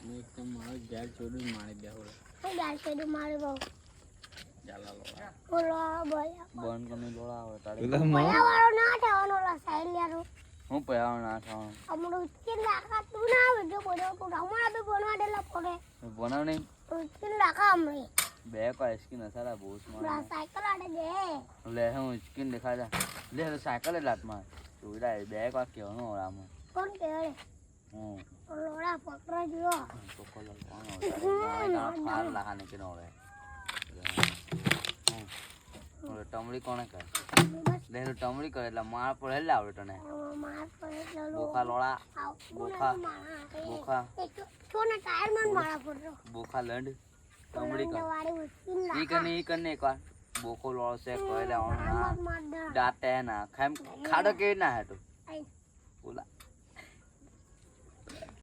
એક તો મારો ગેર છોડી મારી દે હોળ હું ગાલ છોડી મારે બહુ ચાલા લોડા બોલો બોલા બન કમી લોડા આવે તારે વાળો ના થવાનો લા સાઈલ યાર હું પયાવ ના થવાનું અમરો ઉચકી લાખા તું ના આવે જો બોલો તું હમણાં બી બોલવા દેલા પડે બનાવ નહીં ઉચકી લાખા અમરે બે કા સ્કીન નસારા બહુ સ્માર્ટ સાયકલ આડે દે લે હું સ્કીન દેખા જા લે સાયકલ લાત માં જોઈડા બે કા કેવાનો રામ કોણ કેળે હું લોડા પકડા જો તો કોલ કોણ ફાર લાહાને કે નોળે ઓલે ટમડી કોણે કરે લે ટમડી કરે એટલે માર પડે એટલે આવડે તને માર પડે બોખા લોડા બોખા છોને ટાયર માં મારા પડરો બોખા લંડ ટમડી કર વાડી ઉચકી ઈ કને એક વાર બોખો લોળ સે કોઈલે ઓન માર દાતે ના ખામ ખાડો કે ના હેતો આઈ ઓલા